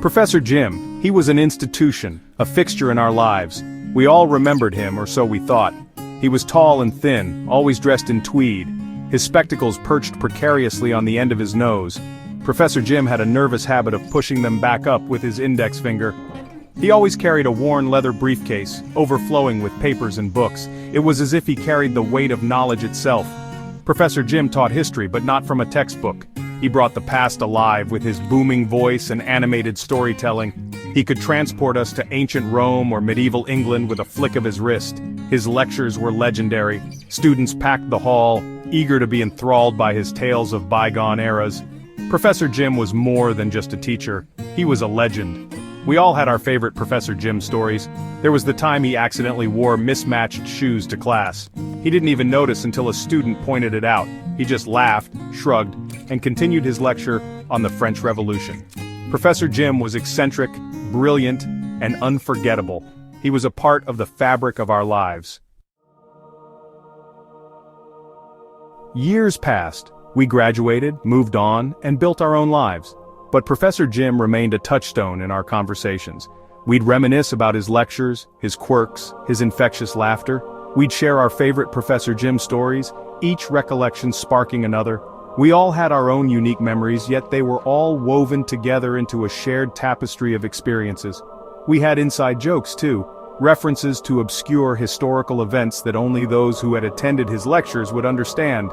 Professor Jim, he was an institution, a fixture in our lives. We all remembered him, or so we thought. He was tall and thin, always dressed in tweed. His spectacles perched precariously on the end of his nose. Professor Jim had a nervous habit of pushing them back up with his index finger. He always carried a worn leather briefcase, overflowing with papers and books. It was as if he carried the weight of knowledge itself. Professor Jim taught history, but not from a textbook. He brought the past alive with his booming voice and animated storytelling. He could transport us to ancient Rome or medieval England with a flick of his wrist. His lectures were legendary. Students packed the hall, eager to be enthralled by his tales of bygone eras. Professor Jim was more than just a teacher. He was a legend. We all had our favorite Professor Jim stories. There was the time he accidentally wore mismatched shoes to class. He didn't even notice until a student pointed it out. He just laughed, shrugged, and continued his lecture on the French Revolution. Professor Jim was eccentric, brilliant, and unforgettable. He was a part of the fabric of our lives. Years passed. We graduated, moved on, and built our own lives. But Professor Jim remained a touchstone in our conversations. We'd reminisce about his lectures, his quirks, his infectious laughter. We'd share our favorite Professor Jim stories, each recollection sparking another. We all had our own unique memories, yet they were all woven together into a shared tapestry of experiences. We had inside jokes too, references to obscure historical events that only those who had attended his lectures would understand.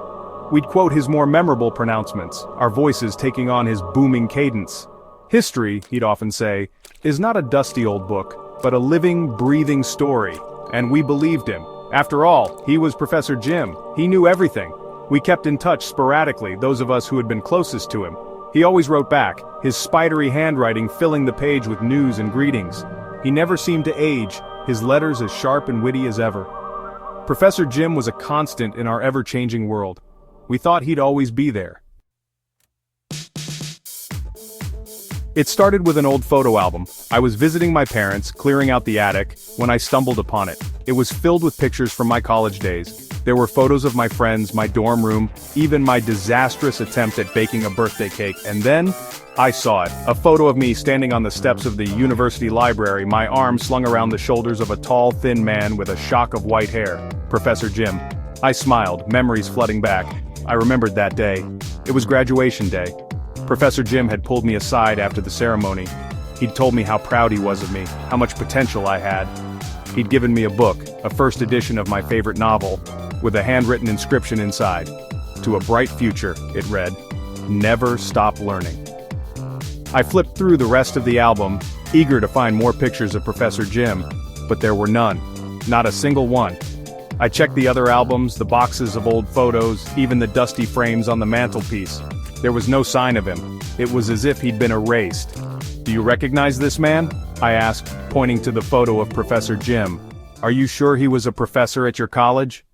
We'd quote his more memorable pronouncements, our voices taking on his booming cadence. History, he'd often say, is not a dusty old book, but a living, breathing story. And we believed him. After all, he was Professor Jim. He knew everything. We kept in touch sporadically, those of us who had been closest to him. He always wrote back, his spidery handwriting filling the page with news and greetings. He never seemed to age, his letters as sharp and witty as ever. Professor Jim was a constant in our ever-changing world. We thought he'd always be there. It started with an old photo album. I was visiting my parents, clearing out the attic, when I stumbled upon it. It was filled with pictures from my college days. There were photos of my friends, my dorm room, even my disastrous attempt at baking a birthday cake, and then, I saw it. A photo of me standing on the steps of the university library, my arms slung around the shoulders of a tall, thin man with a shock of white hair. Professor Jim. I smiled, memories flooding back. I remembered that day. It was graduation day. Professor Jim had pulled me aside after the ceremony. He'd told me how proud he was of me, how much potential I had. He'd given me a book, a first edition of my favorite novel, with a handwritten inscription inside. To a bright future, it read, "Never stop learning." I flipped through the rest of the album, eager to find more pictures of Professor Jim, but there were none. Not a single one. I checked the other albums, the boxes of old photos, even the dusty frames on the mantelpiece. There was no sign of him. It was as if he'd been erased. "Do you recognize this man?" I asked, pointing to the photo of Professor Jim. "Are you sure he was a professor at your college?"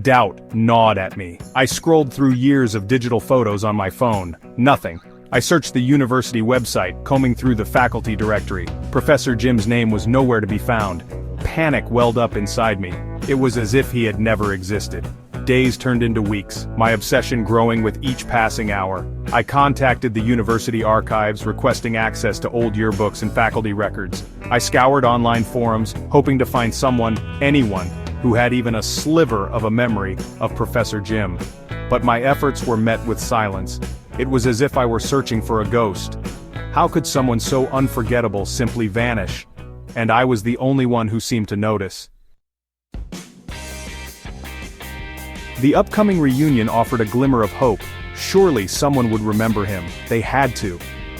Doubt gnawed at me. I scrolled through years of digital photos on my phone. Nothing. I searched the university website, combing through the faculty directory. Professor Jim's name was nowhere to be found. Panic welled up inside me. It was as if he had never existed. Days turned into weeks, my obsession growing with each passing hour. I contacted the university archives, requesting access to old yearbooks and faculty records. I scoured online forums, hoping to find someone, anyone, who had even a sliver of a memory of Professor Jim. But my efforts were met with silence. It was as if I were searching for a ghost. How could someone so unforgettable simply vanish? And I was the only one who seemed to notice. The upcoming reunion offered a glimmer of hope. Surely someone would remember him. They had to.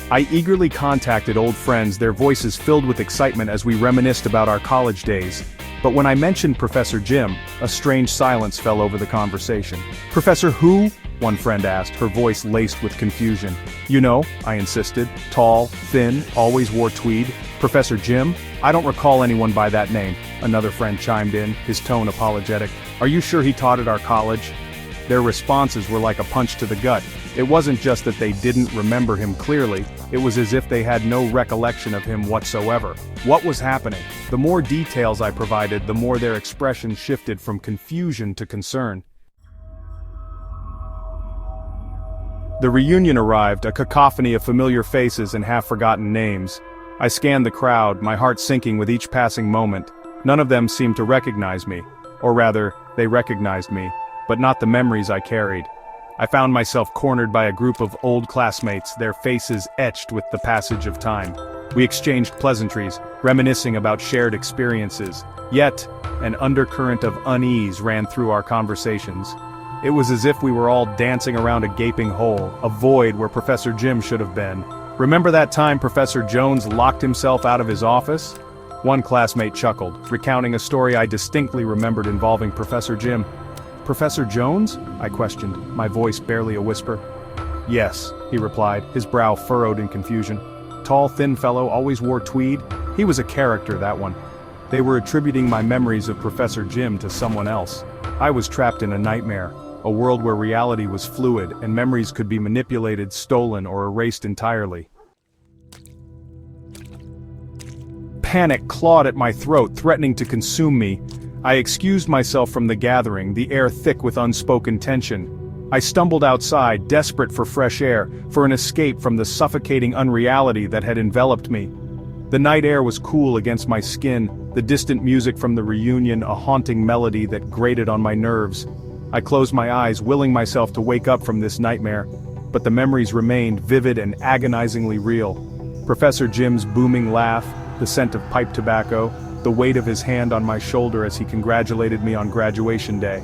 I eagerly contacted old friends, their voices filled with excitement as we reminisced about our college days. But when I mentioned Professor Jim, a strange silence fell over the conversation. "Professor who?" one friend asked, her voice laced with confusion. "You know," I insisted, "tall, thin, always wore tweed. Professor Jim? I don't recall anyone by that name," another friend chimed in, his tone apologetic. "Are you sure he taught at our college?" Their responses were like a punch to the gut. It wasn't just that they didn't remember him clearly, it was as if they had no recollection of him whatsoever. What was happening? The more details I provided, the more their expression shifted from confusion to concern. The reunion arrived, a cacophony of familiar faces and half-forgotten names. I scanned the crowd, my heart sinking with each passing moment. None of them seemed to recognize me. Or rather, they recognized me, but not the memories I carried. I found myself cornered by a group of old classmates, their faces etched with the passage of time. We exchanged pleasantries, reminiscing about shared experiences. Yet, an undercurrent of unease ran through our conversations. It was as if we were all dancing around a gaping hole, a void where Professor Jim should have been. Remember that time Professor Jones locked himself out of his office? One classmate chuckled, recounting a story I distinctly remembered involving Professor Jim. "Professor Jones?" I questioned, my voice barely a whisper. "Yes," he replied, his brow furrowed in confusion. "Tall, thin fellow, always wore tweed. He was a character, that one." They were attributing my memories of Professor Jim to someone else. I was trapped in a nightmare, a world where reality was fluid and memories could be manipulated, stolen, or erased entirely. Panic clawed at my throat, threatening to consume me. I excused myself from the gathering, the air thick with unspoken tension. I stumbled outside, desperate for fresh air, for an escape from the suffocating unreality that had enveloped me. The night air was cool against my skin, the distant music from the reunion a haunting melody that grated on my nerves. I closed my eyes, willing myself to wake up from this nightmare, but the memories remained vivid and agonizingly real. Professor Jim's booming laugh, the scent of pipe tobacco, the weight of his hand on my shoulder as he congratulated me on graduation day.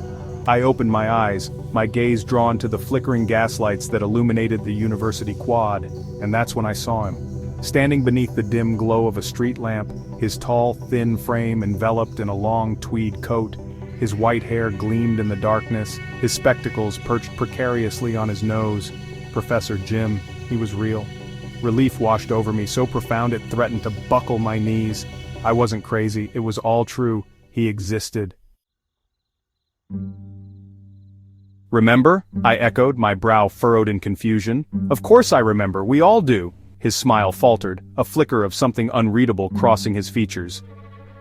I opened my eyes, my gaze drawn to the flickering gaslights that illuminated the university quad, and that's when I saw him. Standing beneath the dim glow of a street lamp, his tall, thin frame enveloped in a long tweed coat, his white hair gleamed in the darkness, his spectacles perched precariously on his nose. Professor Jim, he was real. Relief washed over me, so profound it threatened to buckle my knees. I wasn't crazy, it was all true. He existed. "Remember?" I echoed, my brow furrowed in confusion. "Of course I remember, we all do." His smile faltered, a flicker of something unreadable crossing his features.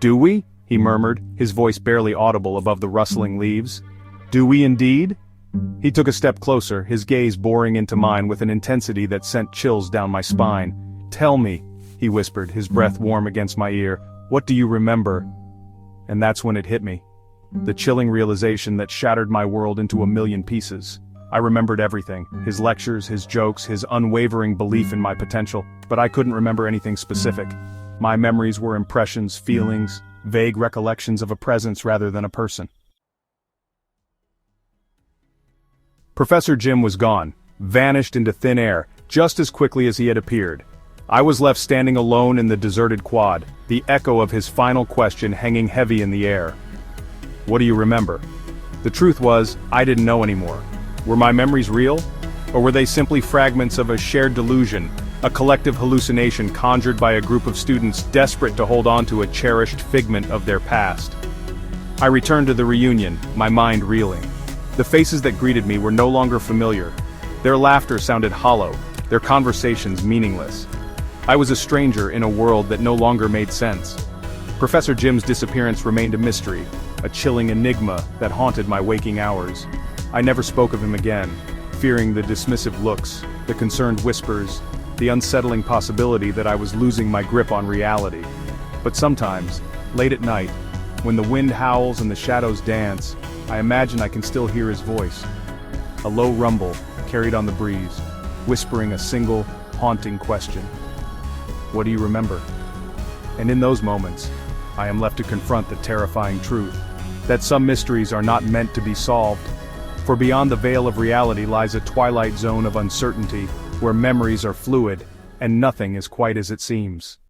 "Do we?" he murmured, his voice barely audible above the rustling leaves. "Do we indeed?" He took a step closer, his gaze boring into mine with an intensity that sent chills down my spine. "Tell me," he whispered, his breath warm against my ear, "what do you remember?" And that's when it hit me. The chilling realization that shattered my world into a million pieces. I remembered everything, his lectures, his jokes, his unwavering belief in my potential, but I couldn't remember anything specific. My memories were impressions, feelings, vague recollections of a presence rather than a person. Professor Jim was gone, vanished into thin air, just as quickly as he had appeared. I was left standing alone in the deserted quad, the echo of his final question hanging heavy in the air. "What do you remember?" The truth was, I didn't know anymore. Were my memories real? Or were they simply fragments of a shared delusion, a collective hallucination conjured by a group of students desperate to hold on to a cherished figment of their past? I returned to the reunion, my mind reeling. The faces that greeted me were no longer familiar. Their laughter sounded hollow, their conversations meaningless. I was a stranger in a world that no longer made sense. Professor Jim's disappearance remained a mystery, a chilling enigma that haunted my waking hours. I never spoke of him again, fearing the dismissive looks, the concerned whispers, the unsettling possibility that I was losing my grip on reality. But sometimes, late at night, when the wind howls and the shadows dance, I imagine I can still hear his voice. A low rumble, carried on the breeze, whispering a single, haunting question. What do you remember? And in those moments, I am left to confront the terrifying truth, that some mysteries are not meant to be solved. For beyond the veil of reality lies a twilight zone of uncertainty, where memories are fluid, and nothing is quite as it seems.